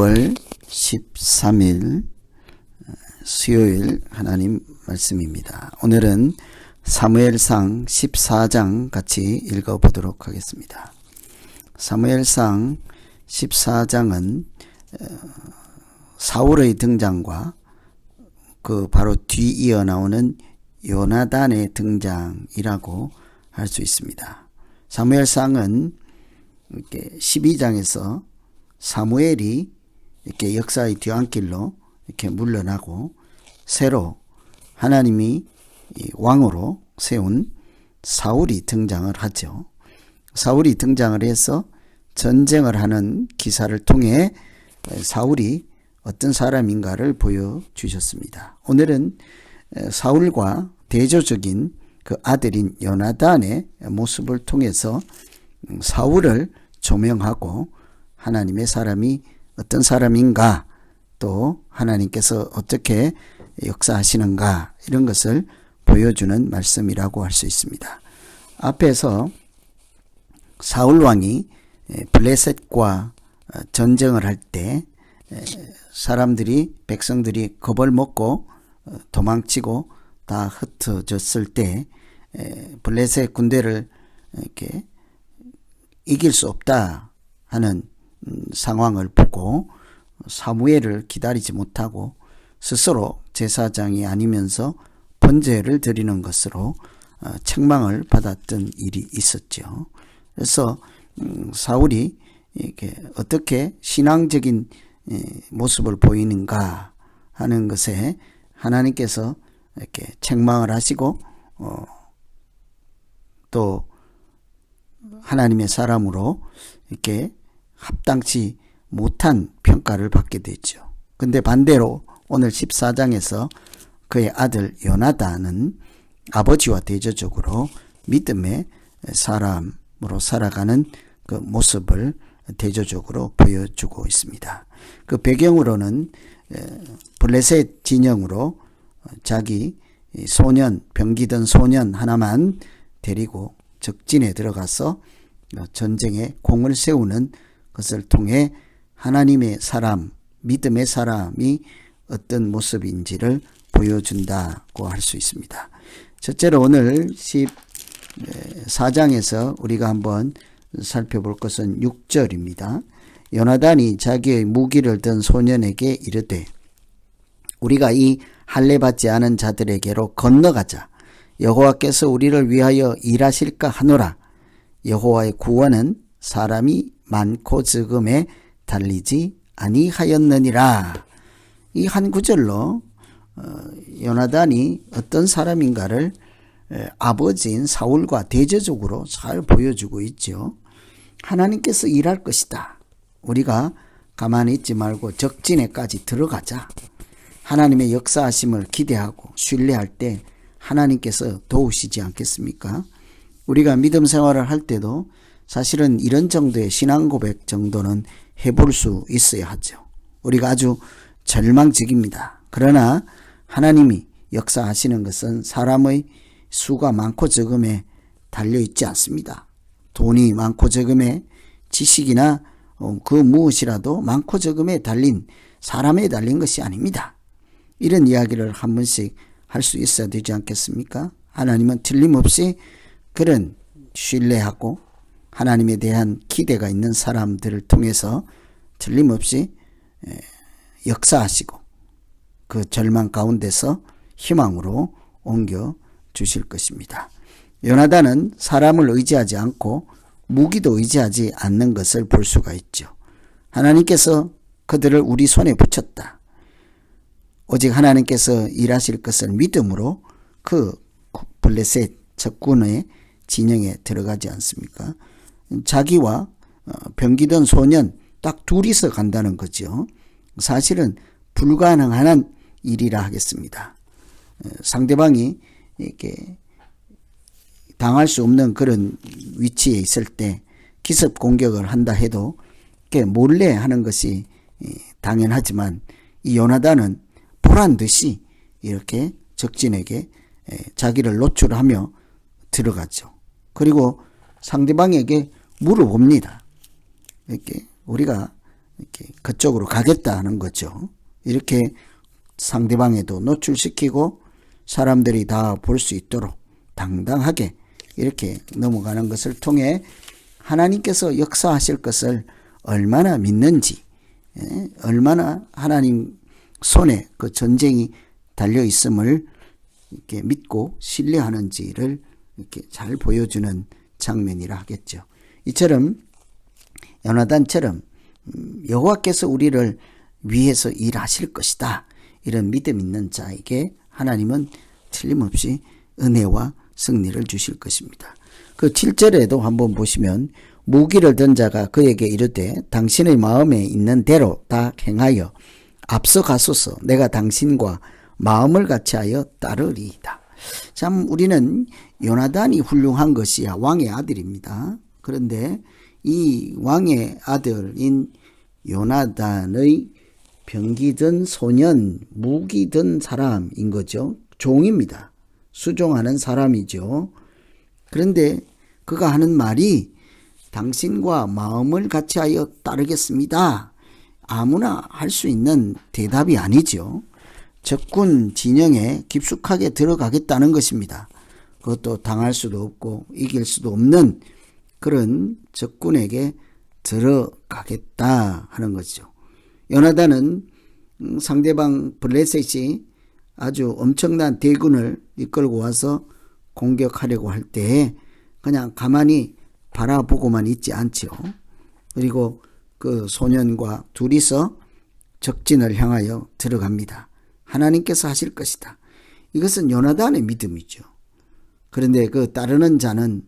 10월 13일 수요일 하나님 말씀입니다. 오늘은 사무엘상 14장 같이 읽어보도록 하겠습니다. 사무엘상 14장은 사울의 등장과 그 바로 뒤이어 나오는 요나단의 등장이라고 할 수 있습니다. 사무엘상은 이렇게 12장에서 사무엘이 이렇게 역사의 뒤안길로 이렇게 물러나고 새로 하나님이 왕으로 세운 사울이 등장을 하죠. 사울이 등장을 해서 전쟁을 하는 기사를 통해 사울이 어떤 사람인가를 보여주셨습니다. 오늘은 사울과 대조적인 그 아들인 요나단의 모습을 통해서 사울을 조명하고 하나님의 사람이 어떤 사람인가, 또 하나님께서 어떻게 역사하시는가, 이런 것을 보여주는 말씀이라고 할 수 있습니다. 앞에서 사울 왕이 블레셋과 전쟁을 할 때 사람들이, 백성들이 겁을 먹고 도망치고 다 흩어졌을 때 블레셋 군대를 이렇게 이길 수 없다 하는 상황을 보고 사무엘을 기다리지 못하고 스스로 제사장이 아니면서 번제를 드리는 것으로 책망을 받았던 일이 있었죠. 그래서 사울이 이렇게 어떻게 신앙적인 모습을 보이는가 하는 것에 하나님께서 이렇게 책망을 하시고 또 하나님의 사람으로 이렇게 합당치 못한 평가를 받게 되죠. 근데 반대로 오늘 14장에서 그의 아들 요나단은 아버지와 대조적으로 믿음의 사람으로 살아가는 그 모습을 대조적으로 보여주고 있습니다. 그 배경으로는 블레셋 진영으로 자기 소년, 병기던 소년 하나만 데리고 적진에 들어가서 전쟁에 공을 세우는 것을 통해 하나님의 사람, 믿음의 사람이 어떤 모습인지를 보여준다고 할 수 있습니다. 첫째로 오늘 14장에서 우리가 한번 살펴볼 것은 6절입니다. 요나단이 자기의 무기를 든 소년에게 이르되 우리가 이 할례 받지 않은 자들에게로 건너가자. 여호와께서 우리를 위하여 일하실까 하노라. 여호와의 구원은 사람이 많고 적음에 달리지 아니하였느니라. 이 한 구절로 요나단이 어떤 사람인가를 아버지인 사울과 대조적으로 잘 보여주고 있죠. 하나님께서 일할 것이다. 우리가 가만히 있지 말고 적진에까지 들어가자. 하나님의 역사하심을 기대하고 신뢰할 때 하나님께서 도우시지 않겠습니까? 우리가 믿음 생활을 할 때도 사실은 이런 정도의 신앙 고백 정도는 해볼 수 있어야 하죠. 우리가 아주 절망적입니다. 그러나 하나님이 역사하시는 것은 사람의 수가 많고 적음에 달려있지 않습니다. 돈이 많고 적음에, 지식이나 그 무엇이라도 많고 적음에 달린, 사람에 달린 것이 아닙니다. 이런 이야기를 한 번씩 할 수 있어야 되지 않겠습니까? 하나님은 틀림없이 그런 신뢰하고 하나님에 대한 기대가 있는 사람들을 통해서 틀림없이 역사하시고 그 절망 가운데서 희망으로 옮겨 주실 것입니다. 요나단은 사람을 의지하지 않고 무기도 의지하지 않는 것을 볼 수가 있죠. 하나님께서 그들을 우리 손에 붙였다. 오직 하나님께서 일하실 것을 믿음으로 그 블레셋 적군의 진영에 들어가지 않습니까? 자기와 병기던 소년 딱 둘이서 간다는 거죠. 사실은 불가능한 일이라 하겠습니다. 상대방이 이렇게 당할 수 없는 그런 위치에 있을 때 기습 공격을 한다 해도 이렇게 몰래 하는 것이 당연하지만 이 요나단은 보란 듯이 이렇게 적진에게 자기를 노출하며 들어가죠. 그리고 상대방에게 물어봅니다. 이렇게 우리가 이렇게 그쪽으로 가겠다 하는 거죠. 이렇게 상대방에도 노출시키고 사람들이 다 볼 수 있도록 당당하게 이렇게 넘어가는 것을 통해 하나님께서 역사하실 것을 얼마나 믿는지, 얼마나 하나님 손에 그 전쟁이 달려 있음을 이렇게 믿고 신뢰하는지를 이렇게 잘 보여주는 장면이라 하겠죠. 이처럼 요나단처럼 여호와께서 우리를 위해서 일하실 것이다, 이런 믿음 있는 자에게 하나님은 틀림없이 은혜와 승리를 주실 것입니다. 그 7절에도 한번 보시면 무기를 든 자가 그에게 이르되 당신의 마음에 있는 대로 다 행하여 앞서 가소서. 내가 당신과 마음을 같이하여 따르리이다. 참 우리는 요나단이 훌륭한 것이야 왕의 아들입니다. 그런데 이 왕의 아들인 요나단의 병기든 소년, 무기든 사람인 거죠. 종입니다. 수종하는 사람이죠. 그런데 그가 하는 말이 당신과 마음을 같이하여 따르겠습니다. 아무나 할 수 있는 대답이 아니죠. 적군 진영에 깊숙하게 들어가겠다는 것입니다. 그것도 당할 수도 없고 이길 수도 없는 그런 적군에게 들어가겠다 하는 거죠. 요나단은 상대방 블레셋이 아주 엄청난 대군을 이끌고 와서 공격하려고 할 때 그냥 가만히 바라보고만 있지 않죠. 그리고 그 소년과 둘이서 적진을 향하여 들어갑니다. 하나님께서 하실 것이다. 이것은 요나단의 믿음이죠. 그런데 그 따르는 자는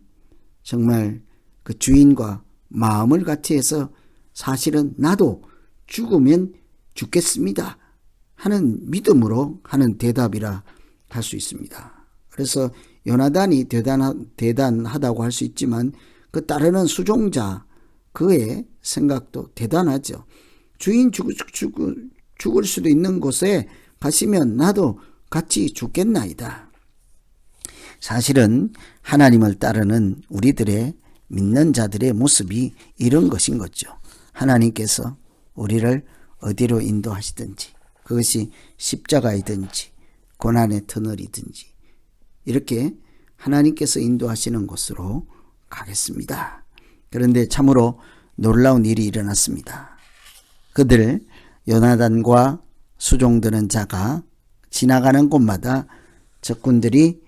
정말 그 주인과 마음을 같이 해서 사실은 나도 죽으면 죽겠습니다 하는 믿음으로 하는 대답이라 할 수 있습니다. 그래서 요나단이 대단하다고 할 수 있지만 그 따르는 수종자 그의 생각도 대단하죠. 주인 죽을 수도 있는 곳에 가시면 나도 같이 죽겠나이다. 사실은 하나님을 따르는 우리들의 믿는 자들의 모습이 이런 것인 거죠. 하나님께서 우리를 어디로 인도하시든지, 그것이 십자가이든지 고난의 터널이든지 이렇게 하나님께서 인도하시는 곳으로 가겠습니다. 그런데 참으로 놀라운 일이 일어났습니다. 그들 요나단과 수종드는 자가 지나가는 곳마다 적군들이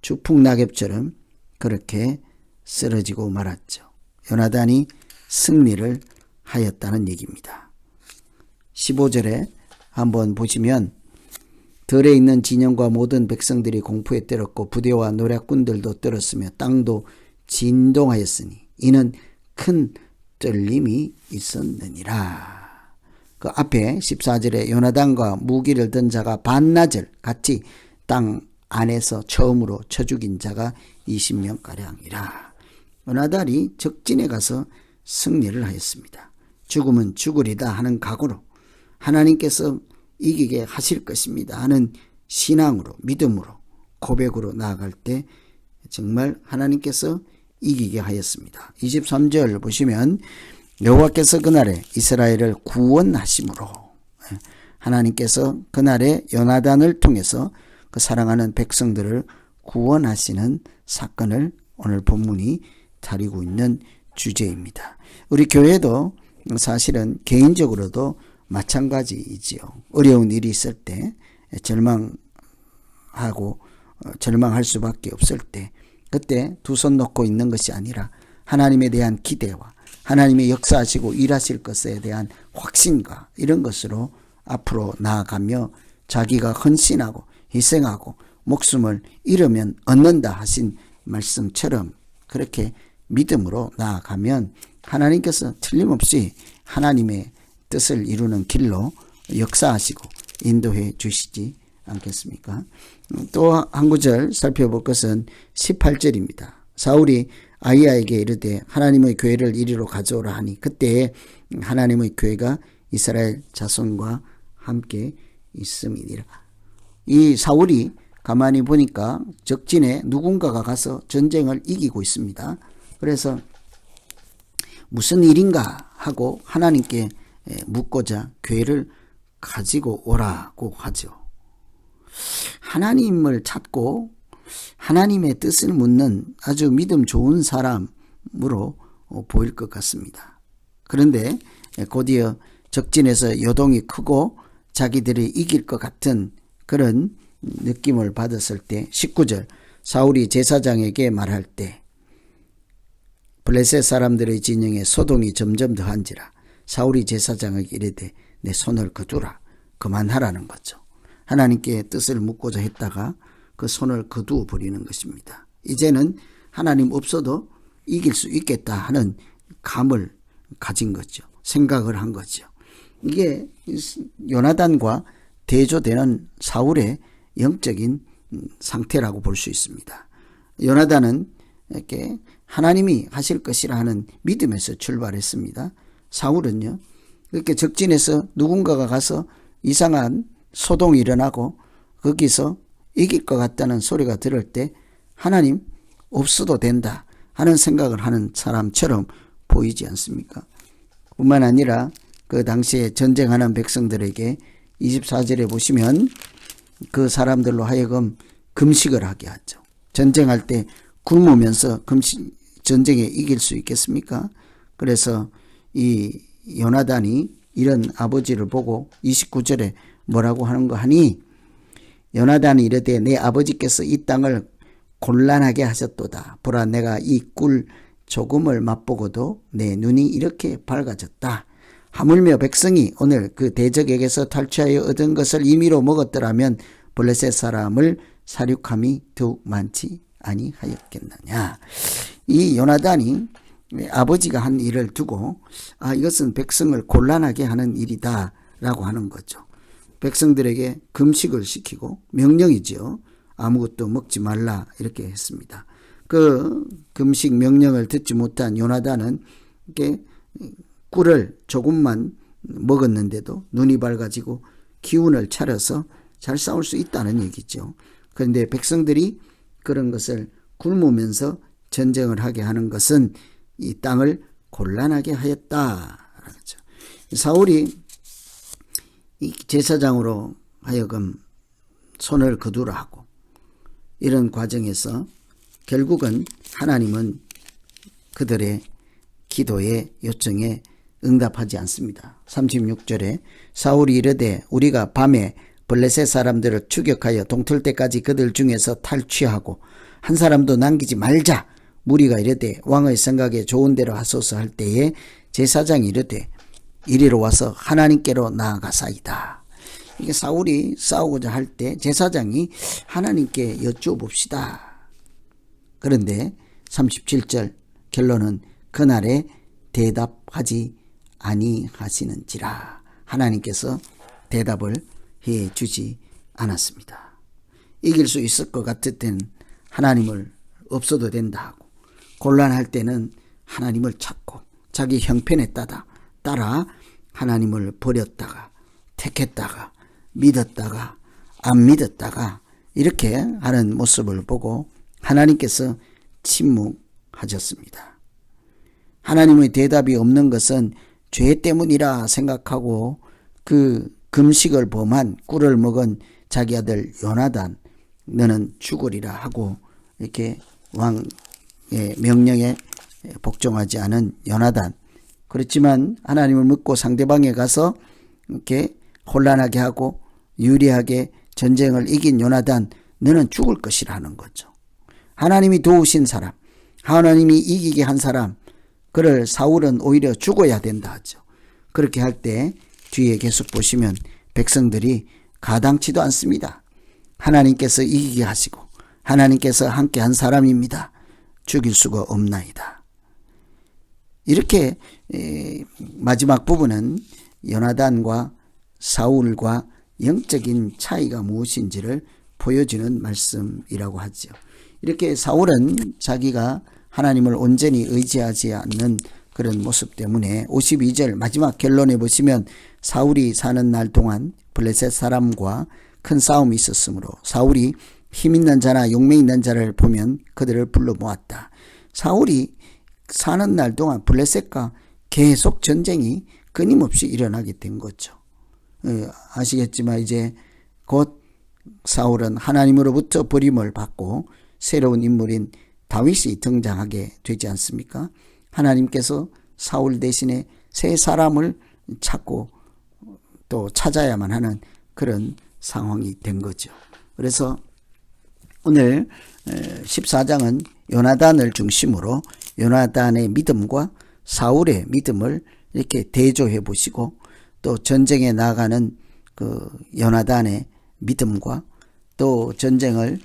주풍낙엽처럼 그렇게 쓰러지고 말았죠. 요나단이 승리를 하였다는 얘기입니다. 15절에 한번 보시면 들에 있는 진영과 모든 백성들이 공포에 떨었고 부대와 노략군들도 떨었으며 땅도 진동하였으니 이는 큰 떨림이 있었느니라. 그 앞에 14절에 요나단과 무기를 든 자가 반나절 같이 땅 안에서 처음으로 쳐 죽인 자가 20명가량이라. 요나단이 적진에 가서 승리를 하였습니다. 죽으면 죽으리다 하는 각오로 하나님께서 이기게 하실 것입니다 하는 신앙으로, 믿음으로, 고백으로 나아갈 때 정말 하나님께서 이기게 하였습니다. 23절 보시면 여호와께서 그날에 이스라엘을 구원하심으로, 하나님께서 그날에 요나단을 통해서 그 사랑하는 백성들을 구원하시는 사건을 오늘 본문이 다루고 있는 주제입니다. 우리 교회도 사실은 개인적으로도 마찬가지이지요. 어려운 일이 있을 때 절망할 수밖에 없을 때 그때 두 손 놓고 있는 것이 아니라 하나님에 대한 기대와 하나님의 역사하시고 일하실 것에 대한 확신과 이런 것으로 앞으로 나아가며 자기가 헌신하고 희생하고 목숨을 잃으면 얻는다 하신 말씀처럼 그렇게 믿음으로 나아가면 하나님께서 틀림없이 하나님의 뜻을 이루는 길로 역사하시고 인도해 주시지 않겠습니까? 또 한 구절 살펴볼 것은 18절입니다. 사울이 아히야에게 이르되 하나님의 교회를 이리로 가져오라 하니 그때에 하나님의 교회가 이스라엘 자손과 함께 있음이니라. 이 사울이 가만히 보니까 적진에 누군가가 가서 전쟁을 이기고 있습니다. 그래서 무슨 일인가 하고 하나님께 묻고자 괴를 가지고 오라고 하죠. 하나님을 찾고 하나님의 뜻을 묻는 아주 믿음 좋은 사람으로 보일 것 같습니다. 그런데 곧이어 적진에서 요동이 크고 자기들이 이길 것 같은 그런 느낌을 받았을 때 19절 사울이 제사장에게 말할 때 블레셋 사람들의 진영에 소동이 점점 더한지라 사울이 제사장에게 이르되 내 손을 거두라. 그만하라는 거죠. 하나님께 뜻을 묻고자 했다가 그 손을 거두어 버리는 것입니다. 이제는 하나님 없어도 이길 수 있겠다 하는 감을 가진 거죠. 생각을 한 거죠. 이게 요나단과 대조되는 사울의 영적인 상태라고 볼 수 있습니다. 요나단은 이렇게 하나님이 하실 것이라 하는 믿음에서 출발했습니다. 사울은요, 이렇게 적진에서 누군가가 가서 이상한 소동이 일어나고 거기서 이길 것 같다는 소리가 들을 때 하나님 없어도 된다 하는 생각을 하는 사람처럼 보이지 않습니까? 뿐만 아니라 그 당시에 전쟁하는 백성들에게 24절에 보시면 그 사람들로 하여금 금식을 하게 하죠. 전쟁할 때 굶으면서 전쟁에 이길 수 있겠습니까? 그래서 이 요나단이 이런 아버지를 보고 29절에 뭐라고 하는 거 하니 요나단이 이르되 내 아버지께서 이 땅을 곤란하게 하셨도다. 보라 내가 이 꿀 조금을 맛보고도 내 눈이 이렇게 밝아졌다. 하물며 백성이 오늘 그 대적에게서 탈취하여 얻은 것을 임의로 먹었더라면 블레셋 사람을 사륙함이 더욱 많지 아니하였겠느냐. 이 요나단이 아버지가 한 일을 두고 이것은 백성을 곤란하게 하는 일이다 라고 하는 거죠. 백성들에게 금식을 시키고 명령이죠. 아무것도 먹지 말라 이렇게 했습니다. 그 금식 명령을 듣지 못한 요나단은 이렇게 꿀을 조금만 먹었는데도 눈이 밝아지고 기운을 차려서 잘 싸울 수 있다는 얘기죠. 그런데 백성들이 그런 것을 굶으면서 전쟁을 하게 하는 것은 이 땅을 곤란하게 하였다. 사울이 이 제사장으로 하여금 손을 거두라 하고 이런 과정에서 결국은 하나님은 그들의 기도의 요청에 응답하지 않습니다. 36절에 사울이 이르되 우리가 밤에 블레셋 사람들을 추격하여 동틀 때까지 그들 중에서 탈취하고 한 사람도 남기지 말자. 무리가 이르되 왕의 생각에 좋은 대로 하소서 할 때에 제사장이 이르되 이리로 와서 하나님께로 나아가사이다. 이게 사울이 싸우고자 할 때 제사장이 하나님께 여쭈어봅시다. 그런데 37절 결론은 그날에 대답하지 아니하시는지라. 하나님께서 대답을 해 주지 않았습니다. 이길 수 있을 것 같을 땐 하나님을 없어도 된다 하고 곤란할 때는 하나님을 찾고 자기 형편에 따라 하나님을 버렸다가 택했다가 믿었다가 안 믿었다가 이렇게 하는 모습을 보고 하나님께서 침묵하셨습니다. 하나님의 대답이 없는 것은 죄 때문이라 생각하고 그 금식을 범한 꿀을 먹은 자기 아들 요나단 너는 죽으리라 하고 이렇게 왕의 명령에 복종하지 않은 요나단. 그렇지만 하나님을 믿고 상대방에 가서 이렇게 혼란하게 하고 유리하게 전쟁을 이긴 요나단 너는 죽을 것이라는 거죠. 하나님이 도우신 사람, 하나님이 이기게 한 사람, 그를 사울은 오히려 죽어야 된다 하죠. 그렇게 할 때 뒤에 계속 보시면 백성들이 가당치도 않습니다. 하나님께서 이기게 하시고 하나님께서 함께 한 사람입니다. 죽일 수가 없나이다. 이렇게 마지막 부분은 요나단과 사울과 영적인 차이가 무엇인지를 보여주는 말씀이라고 하죠. 이렇게 사울은 자기가 하나님을 온전히 의지하지 않는 그런 모습 때문에 52절 마지막 결론에 보시면 사울이 사는 날 동안 블레셋 사람과 큰 싸움이 있었으므로 사울이 힘 있는 자나 용맹 있는 자를 보면 그들을 불러 모았다. 사울이 사는 날 동안 블레셋과 계속 전쟁이 끊임없이 일어나게 된 거죠. 아시겠지만 이제 곧 사울은 하나님으로부터 버림을 받고 새로운 인물인 다윗이 등장하게 되지 않습니까? 하나님께서 사울 대신에 새 사람을 찾고 또 찾아야만 하는 그런 상황이 된 거죠. 그래서 오늘 14장은 요나단을 중심으로 요나단의 믿음과 사울의 믿음을 이렇게 대조해 보시고 또 전쟁에 나가는 그 요나단의 믿음과 또 전쟁을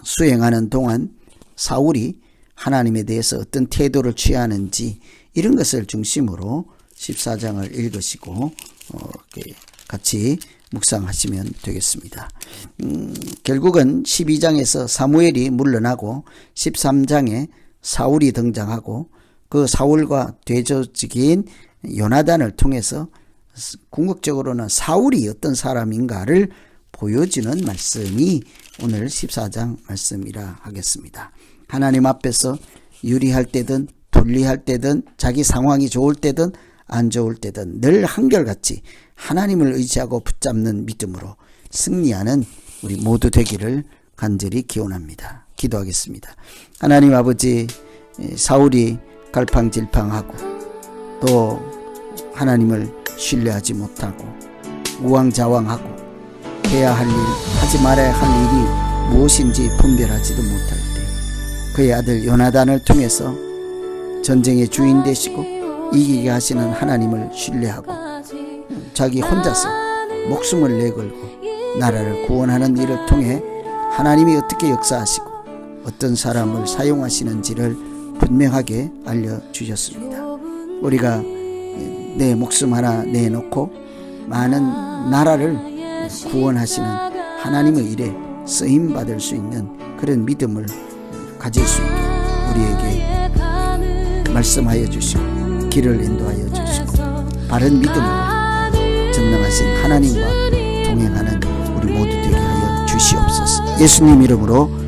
수행하는 동안 사울이 하나님에 대해서 어떤 태도를 취하는지 이런 것을 중심으로 14장을 읽으시고 같이 묵상하시면 되겠습니다. 결국은 12장에서 사무엘이 물러나고 13장에 사울이 등장하고 그 사울과 대조적인 요나단을 통해서 궁극적으로는 사울이 어떤 사람인가를 보여주는 말씀이 오늘 14장 말씀이라 하겠습니다. 하나님 앞에서 유리할 때든 불리할 때든 자기 상황이 좋을 때든 안 좋을 때든 늘 한결같이 하나님을 의지하고 붙잡는 믿음으로 승리하는 우리 모두 되기를 간절히 기원합니다. 기도하겠습니다. 하나님 아버지, 사울이 갈팡질팡하고 또 하나님을 신뢰하지 못하고 우왕좌왕하고 해야 할 일, 하지 말아야 할 일이 무엇인지 분별하지도 못할 때 그의 아들 요나단을 통해서 전쟁의 주인 되시고 이기게 하시는 하나님을 신뢰하고 자기 혼자서 목숨을 내걸고 나라를 구원하는 일을 통해 하나님이 어떻게 역사하시고 어떤 사람을 사용하시는지를 분명하게 알려주셨습니다. 우리가 내 목숨 하나 내놓고 많은 나라를 구원하시는 하나님의 일에 쓰임받을 수 있는 그런 믿음을 가질 수 있게 우리에게 말씀하여 주시고 길을 인도하여 주시고 바른 믿음으로 전능하신 하나님과 동행하는 우리 모두 되게 하여 주시옵소서. 예수님 이름으로